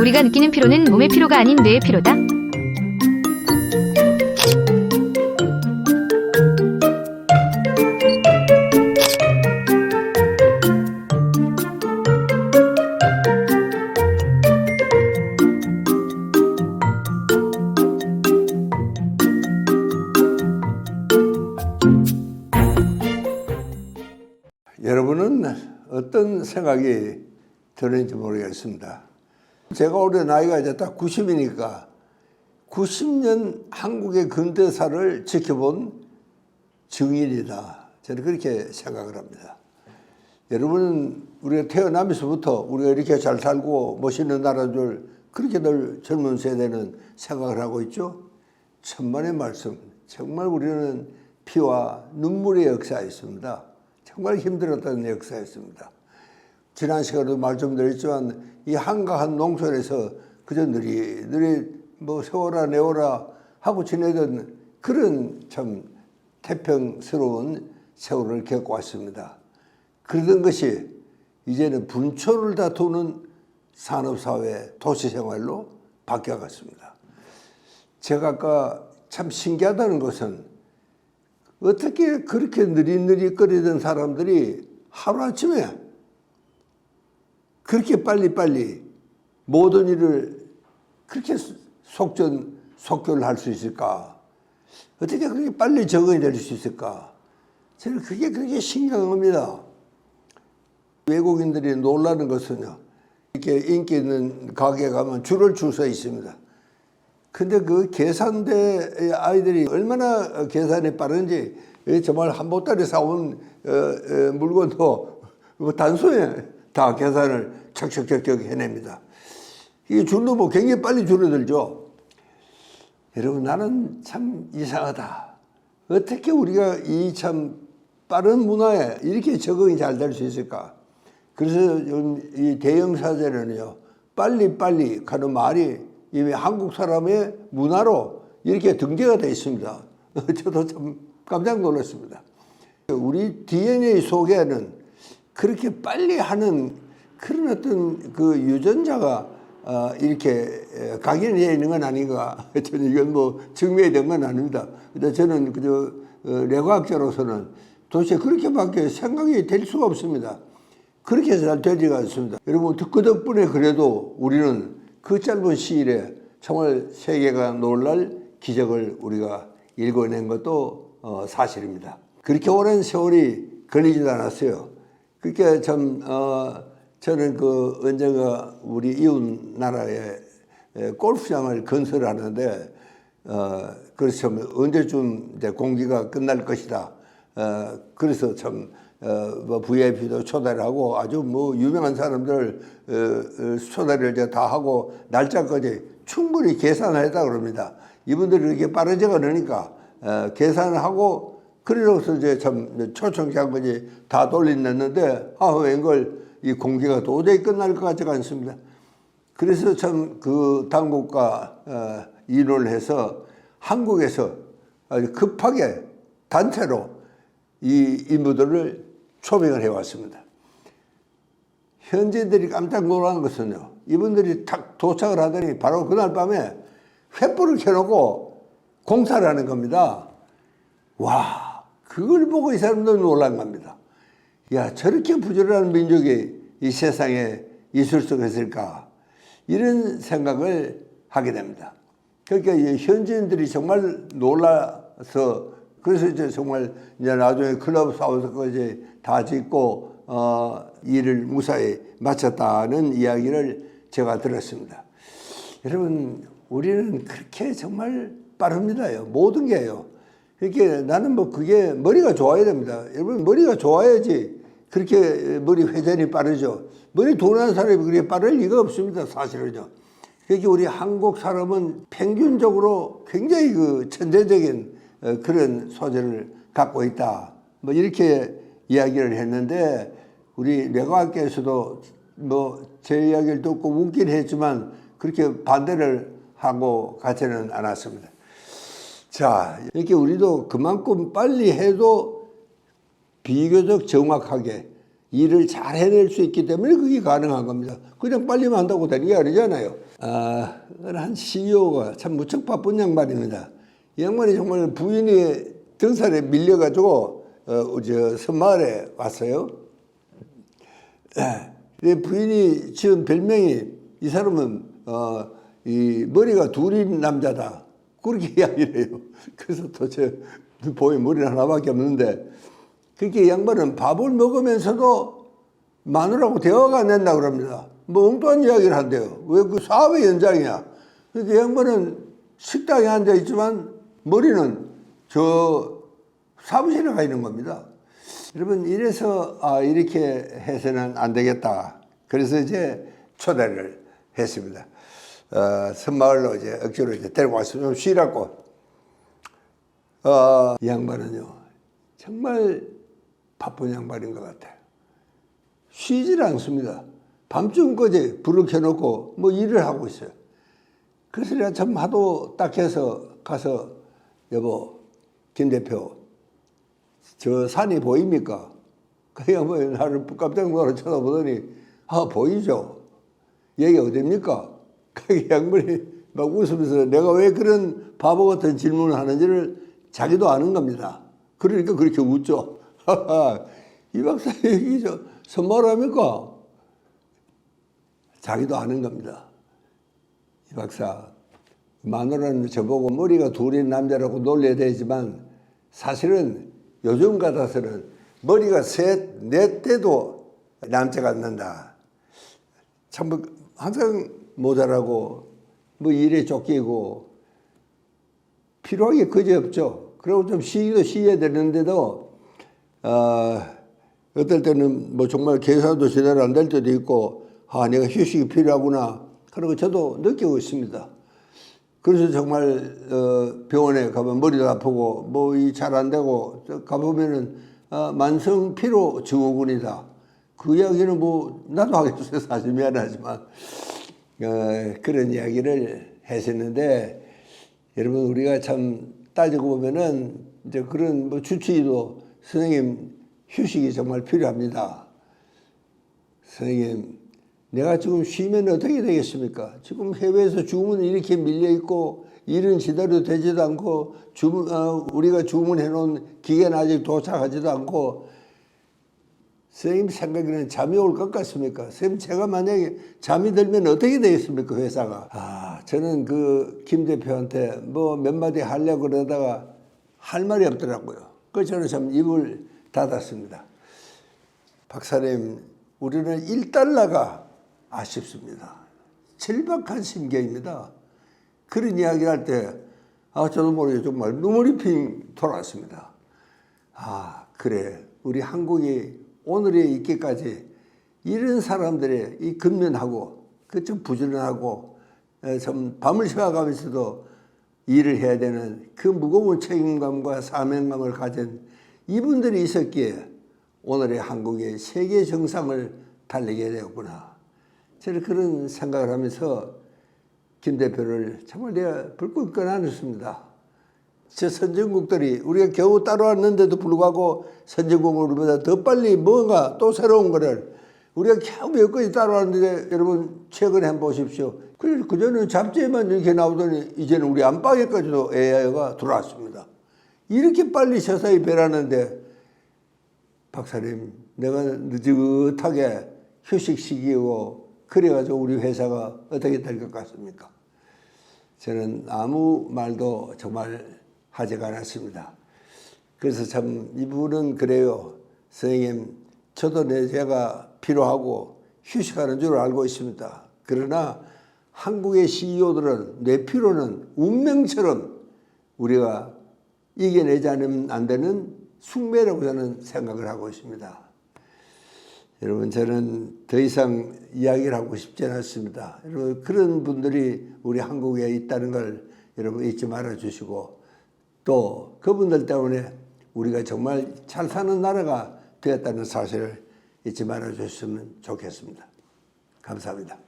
우리가 느끼는 피로는 몸의 피로가 아닌 뇌의 피로다. 여러분은 어떤 생각이 드는지 모르겠습니다. 제가 올해 나이가 이제 딱 90이니까 90년 한국의 근대사를 지켜본 증인이다. 저는 그렇게 생각을 합니다. 여러분은 우리가 태어나면서부터 우리가 이렇게 잘 살고 멋있는 나라인 줄 그렇게 늘 젊은 세대는 생각을 하고 있죠. 천만의 말씀. 정말 우리는 피와 눈물의 역사였습니다. 정말 힘들었던 역사였습니다. 지난 시간에도 말 좀 드렸지만 이 한가한 농촌에서 그저 느릿느릿 뭐 세워라 내워라 하고 지내던 그런 참 태평스러운 세월을 겪어왔습니다. 그러던 것이 이제는 분초를 다투는 산업사회 도시생활로 바뀌어갔습니다. 제가 아까 참 신기하다는 것은 어떻게 그렇게 느릿느릿거리던 사람들이 하루아침에 그렇게 빨리빨리 모든 일을 그렇게 속전속결을 할 수 있을까? 어떻게 그렇게 빨리 적응이 될 수 있을까? 저는 그게 그렇게 신기합니다. 외국인들이 놀라는 것은요, 이렇게 인기 있는 가게 가면 줄을 줄 서 있습니다. 근데 그 계산대 아이들이 얼마나 계산이 빠른지 정말 한 보따리 사온 물건도 단순에 다 계산을 척척척척 해냅니다. 이게 줄도 뭐 굉장히 빨리 줄어들죠. 여러분 나는 참 이상하다. 어떻게 우리가 이 참 빠른 문화에 이렇게 적응이 잘 될 수 있을까? 그래서 이 대형사제는요 빨리빨리 가는 말이 이미 한국 사람의 문화로 이렇게 등재가 되어 있습니다. 저도 참 깜짝 놀랐습니다. 우리 DNA 속에는 그렇게 빨리 하는 그런 어떤 그 유전자가 이렇게 각인되어 있는 건 아닌가. 저는 이건 뭐 증명이 된 건 아닙니다. 근데 저는 그저 뇌과학자로서는 도대체 그렇게밖에 생각이 될 수가 없습니다. 그렇게 잘 되지가 않습니다. 여러분 그 덕분에 그래도 우리는 그 짧은 시일에 정말 세계가 놀랄 기적을 우리가 일궈낸 것도 사실입니다. 그렇게 오랜 세월이 걸리지도 않았어요. 그러니까 참 저는 그 언젠가 우리 이웃 나라에 골프장을 건설하는데 그래서 참 언제쯤 이제 공기가 끝날 것이다. 그래서 참 뭐 VIP도 초대를 하고 아주 뭐 유명한 사람들 초대를 이제 다 하고 날짜까지 충분히 계산을 했다 그럽니다. 이분들이 이렇게 빠르지가 않으니까 계산을 하고 그래서 이제 참 초청장까지 다 돌려냈는데 웬걸 이 공기가 도저히 끝날 것 같지가 않습니다. 그래서 참 그 당국과 의논을 해서 한국에서 아주 급하게 단체로 이 인부들을 초빙을 해왔습니다. 현지인들이 깜짝 놀란 것은요, 이분들이 탁 도착을 하더니 바로 그날 밤에 횃불을 켜놓고 공사를 하는 겁니다. 와, 그걸 보고 이 사람들은 놀란 겁니다. 야, 저렇게 부지런한 민족이 이 세상에 있을 수가 있을까? 이런 생각을 하게 됩니다. 그러니까 현지인들이 정말 놀라서 그래서 이제 정말 이제 나중에 클럽 사우스까지 다 짓고 일을 무사히 마쳤다는 이야기를 제가 들었습니다. 여러분 우리는 그렇게 정말 빠릅니다요. 모든 게요. 그러니까 나는 뭐 그게 머리가 좋아야 됩니다. 여러분 머리가 좋아야지 그렇게 머리 회전이 빠르죠. 머리 둔한 사람이 그렇게 빠를 리가 없습니다. 사실은요. 그러니까 우리 한국 사람은 평균적으로 굉장히 그 천재적인 그런 소재를 갖고 있다. 뭐 이렇게 이야기를 했는데 우리 뇌과학계에서도 뭐 제 이야기를 듣고 웃긴 했지만 그렇게 반대를 하고 가지는 않았습니다. 자, 이렇게 우리도 그만큼 빨리 해도 비교적 정확하게 일을 잘 해낼 수 있기 때문에 그게 가능한 겁니다. 그냥 빨리만 한다고 되는 게 아니잖아요. 한 CEO가 참 무척 바쁜 양반입니다. 이 양반이 정말 부인이 등산에 밀려가지고 섬마을에 왔어요. 부인이 지은 별명이 이 사람은 이 머리가 둘인 남자다 그렇게 이야기를 해요. 그래서 도대체 보이 머리는 하나밖에 없는데 그렇게 양반은 밥을 먹으면서도 마누라하고 대화가 안 된다 그럽니다. 뭐 엉뚱한 이야기를 한대요. 왜 그 사업의 연장이야. 그러니까 양반은 식당에 앉아 있지만 머리는 저 사무실에 가 있는 겁니다. 여러분 이래서 이렇게 해서는 안 되겠다. 그래서 이제 초대를 했습니다. 섬마을로 이제 억지로 이제 데리고 와서 좀 쉬라고. 이 양반은요 정말 바쁜 양반인 것 같아요. 쉬질 않습니다. 밤중까지 불을 켜놓고 뭐 일을 하고 있어요. 그래서 내가 참 하도 딱 해서 가서 여보 김 대표 저 산이 보입니까? 그 양반이 나를 깜짝 놀라 쳐다보더니 보이죠. 여기 어딥니까? 그 양반이 막 웃으면서 내가 왜 그런 바보 같은 질문을 하는지를 자기도 아는 겁니다. 그러니까 그렇게 웃죠. 이 박사 여기 선말합니까? 자기도 아는 겁니다. 이 박사 마누라는 저보고 머리가 둘인 남자라고 놀려야 되지만 사실은 요즘 같아서는 머리가 셋, 넷 돼도 남자가 안 난다. 참 항상 모자라고 뭐 일에 쫓기고 필요한 게 그지없죠. 그리고 좀 쉬기도 쉬어야 되는데도 어떨 때는 뭐 정말 계산도 제대로 안 될 때도 있고 내가 휴식이 필요하구나. 그리고 저도 느끼고 있습니다. 그래서 정말 병원에 가면 머리도 아프고 뭐 잘 안 되고 가보면은 만성 피로 증후군이다. 그 이야기는 뭐 나도 하겠어요. 사실 미안하지만 그런 이야기를 했었는데 여러분 우리가 참 따지고 보면은 이제 그런 뭐 주치의도 선생님 휴식이 정말 필요합니다. 선생님 내가 지금 쉬면 어떻게 되겠습니까? 지금 해외에서 주문 이렇게 밀려 있고 일은 제대로 되지도 않고 우리가 주문해 놓은 기계는 아직 도착하지도 않고 선생님 생각에는 잠이 올 것 같습니까? 선생님 제가 만약에 잠이 들면 어떻게 되겠습니까? 회사가. 저는 그 김 대표한테 뭐 몇 마디 하려고 그러다가 할 말이 없더라고요. 그래서 저는 참 입을 닫았습니다. 박사님 우리는 1달러가 아쉽습니다. 절박한 심경입니다. 그런 이야기를 할 때 저도 모르게 정말 눈물이 핑 돌아왔습니다. 그래 우리 한국이 오늘에 있기까지 이런 사람들의 이 근면하고 좀 부지런하고 좀 밤을 새워가면서도 일을 해야 되는 그 무거운 책임감과 사명감을 가진 이분들이 있었기에 오늘의 한국의 세계 정상을 달리게 되었구나. 저는 그런 생각을 하면서 김 대표를 정말 내가 불끈 껴안았습니다. 저 선진국들이 우리가 겨우 따라왔는데도 불구하고 선진국을 우리보다 더 빨리 뭔가 또 새로운 거를 우리가 겨우 몇 가지 따라왔는데 여러분 최근에 한번 보십시오. 그전에는 잡지에만 이렇게 나오더니 이제는 우리 안방에까지도 AI가 들어왔습니다. 이렇게 빨리 세상이 변하는데 박사님 내가 느긋하게 휴식시키고 그래가지고 우리 회사가 어떻게 될 것 같습니까? 저는 아무 말도 정말 하지가 않았습니다. 그래서 참 이분은 그래요. 선생님 저도 제가 필요하고 휴식하는 줄 알고 있습니다. 그러나 한국의 CEO들은 내 필요는 운명처럼 우리가 이겨내지 않으면 안 되는 숙매라고 저는 생각을 하고 있습니다. 여러분 저는 더 이상 이야기를 하고 싶지 않습니다. 여러분 그런 분들이 우리 한국에 있다는 걸 여러분 잊지 말아 주시고 또 그분들 때문에 우리가 정말 잘 사는 나라가 되었다는 사실을 잊지 말아 주셨으면 좋겠습니다. 감사합니다.